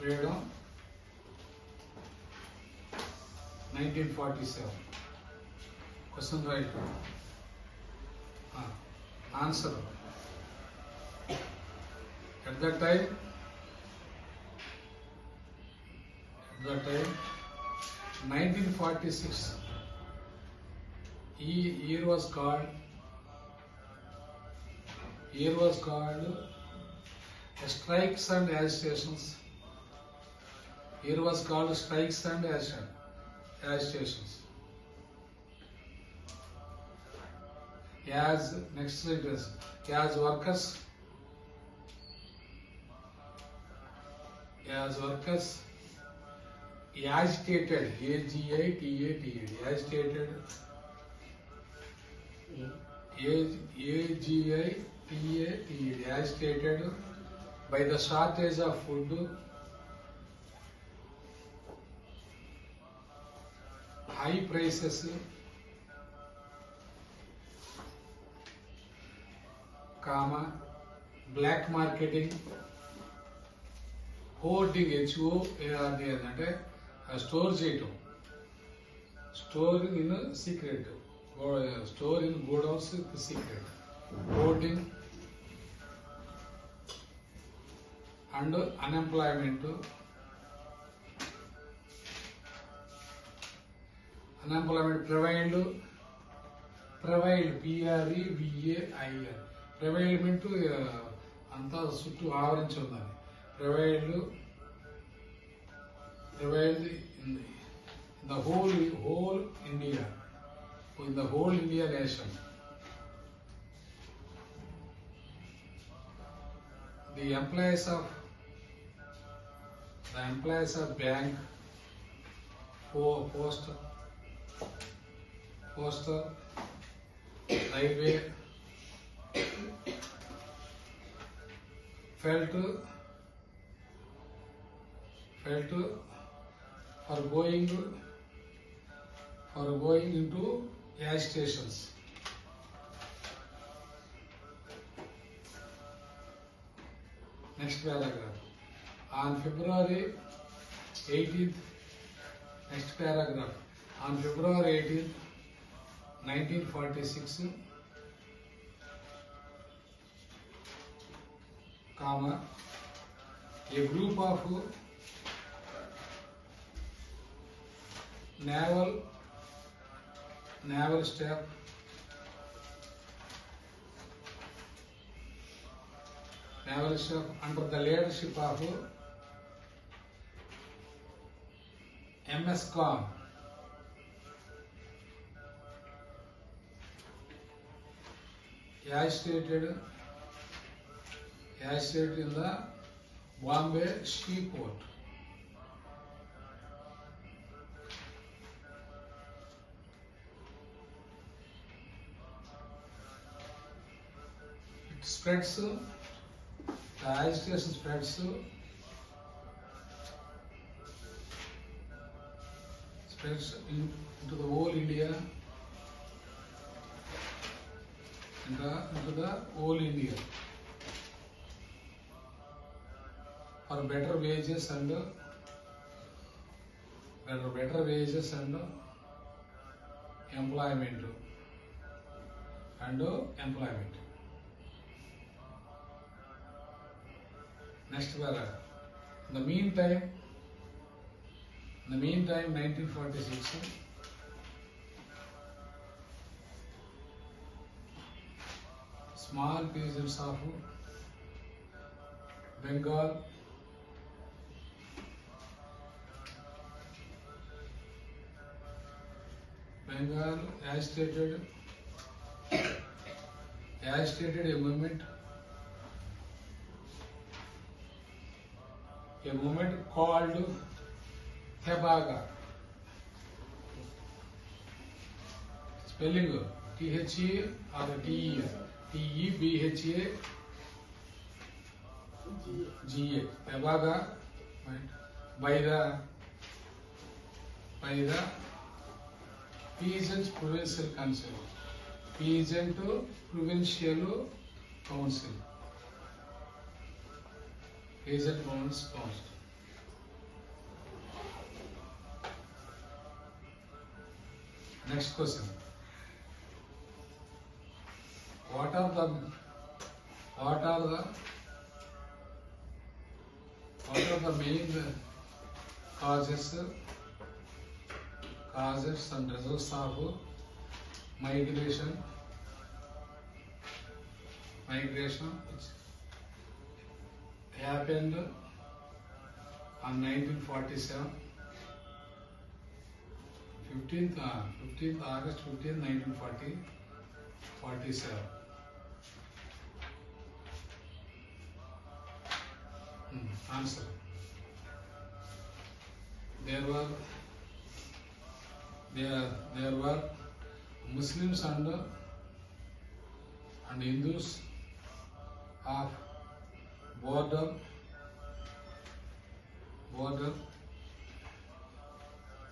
freedom 1947. Question right. Answer. At that time, 1946, year was called strikes and agitations. Year was called strikes and agitations. As next it is, as workers agitated, agitated, agitated by the shortage of food, high prices, black marketing, hoarding, HOARD అంటే store చేయటం, storing in secret, store in godowns secret, hoarding and unemployment, prevailed, PREVAIL, prevailment అంతా చుట్టూ ఆవరించి ఉందని, prevailed in the whole India, in the whole India nation. The employees of bank, post, railway felt for going into agitations. Next paragraph. On February 18th, next paragraph. On February 18th, 1946, a group of naval staff under the leadership of MS Khan agitated in the Bombay seaport. It spreads, the agitation spreads into the whole India, into the whole India, for better wages and employment. Next paragraph. In the meantime, 1946, small peasants of Bengal agitated a movement called Tebaga. Spelling THE or TE, TEBHA GA. Tebaga, by the Peasant Provincial Council. Peasant Provincial Council. Peasant Provincial Council. Next question. What are the main causes and results of migration which happened on 1947, 15th August 1947. Answer. There were Muslims and Hindus of border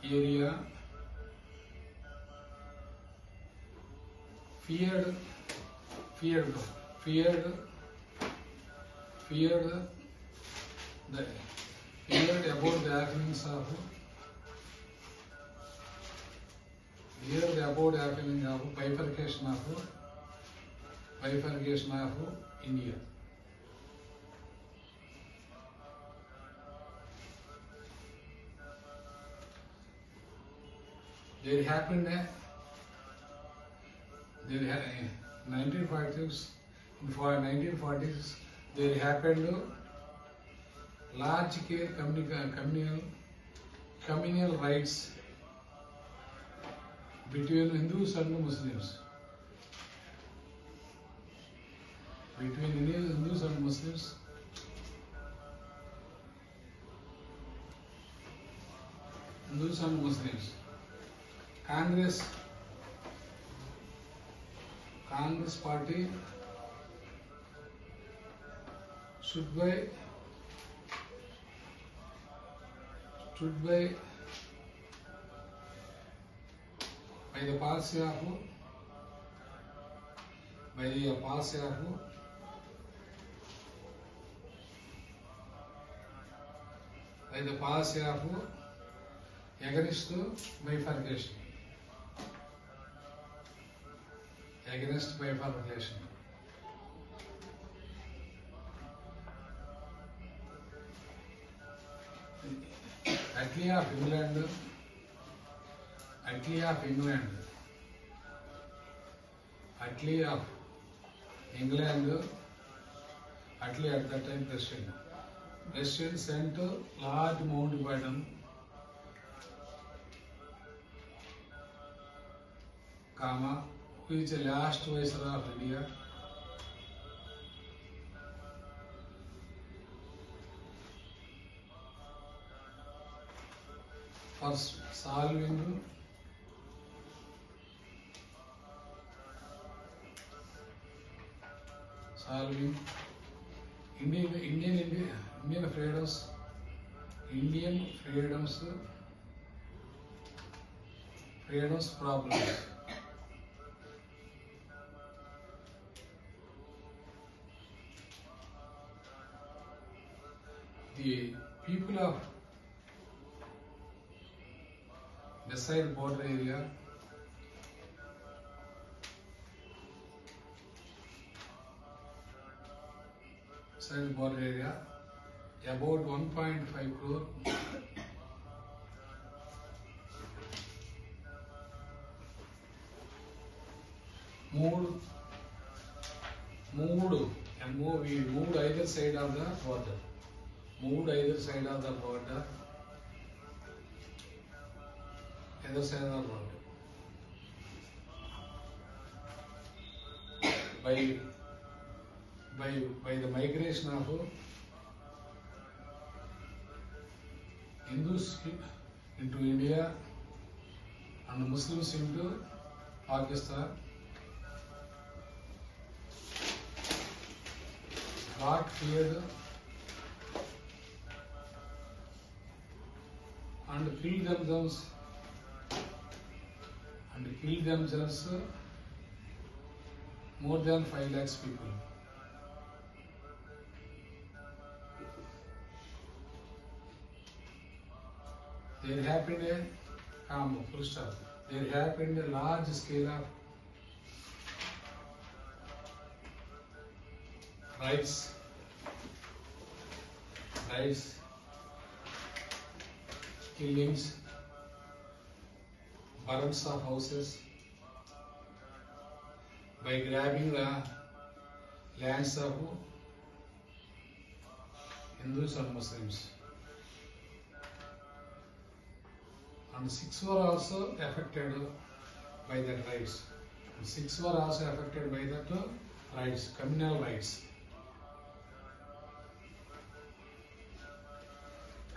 area feared about the happenings of bifurcation of India. There happened 1940s. In 1940s, there happened large scale communal rights between Hindus and Muslims. Congress party stood by the policy of against bifurcation. Attlee of England, Attlee at that time President sent Lord Mountbatten who is the last viceroy of India, for solving Indian freedoms problems. The people of beside border area about 1.5 crore moved either side of the border. By the migration of Hindus into India and Muslims into Pakistan, got feared and killed themselves more than 5 lakhs people. There happened a full stop. there happened a large scale of riots, killings, burns of houses, by grabbing the lands of Hindus and Muslims. And Sikhs were also affected by that riots. And Sikhs were also affected by that riots, communal riots.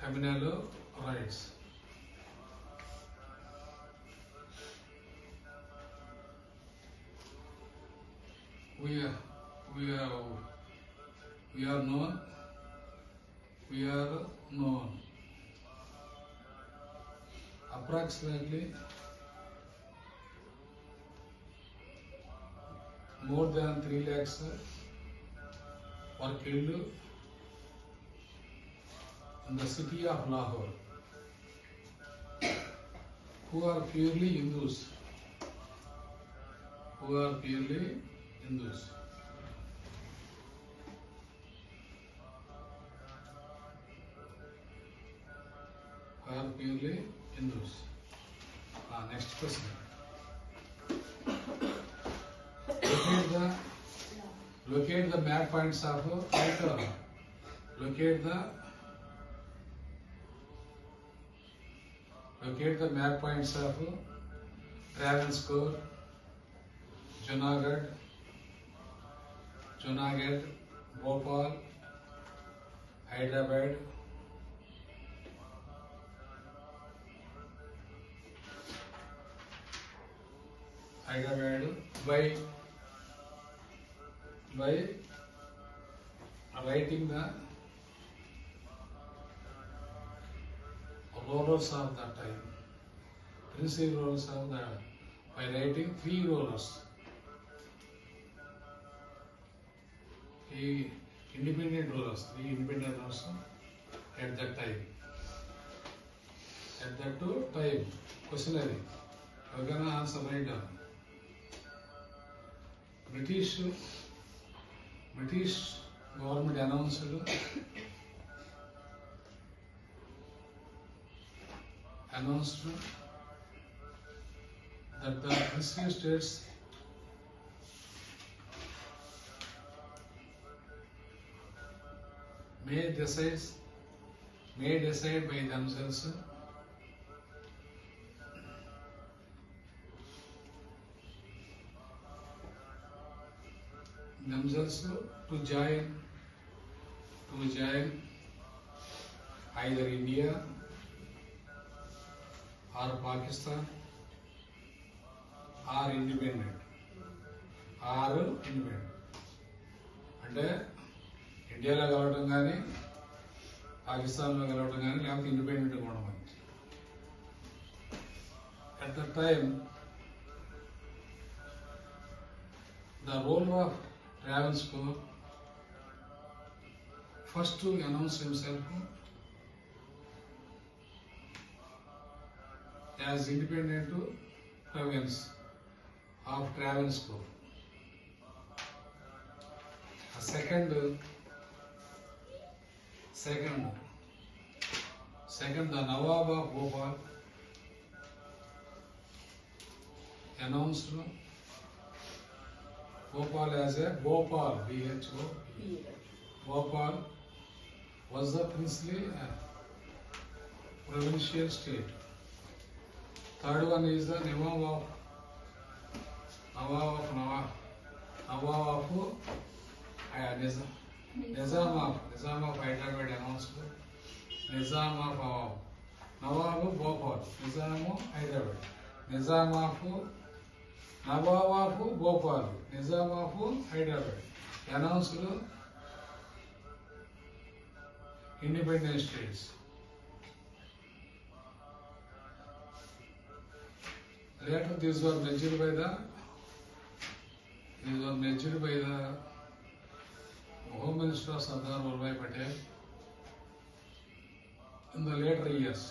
Communal riots. We are known approximately more than 3 lakhs were killed in the city of Lahore, who are purely Hindus. Next question. Locate the map points of locate the map points of Travancore, Junagadh, Bhopal, Hyderabad, by writing the rulers of that time, princely rulers of the, by writing 3 rulers. Independent rulers, 3 independent rulers at that time. At that time, questionnaire. We're gonna answer right down. British government announced that the princely states may decide by themselves to join either India or Pakistan or independent. అంటే ఇండియాలో కలవటం కానీ పాకిస్తాన్లో కలవటం కానీ లేకపోతే ఇండిపెండెంట్గా ఉండమని. At that time, the ruler of Travancore first to announce himself as independent province of Travancore. Second, the Nawab of Bhopal announced Bhopal as a Bhopal, Bhopal was the princely provincial state. Third one is the Nawab Nizam of Hyderabad announced Nizam of Nawab Bhopal, Nizam of Hyderabad, Nizam of Nawab of Bhopal, Nizam of Hyderabad announced independent states. Later, these were measured by the Home Minister Sardar Vallabhbhai Patel in the later years.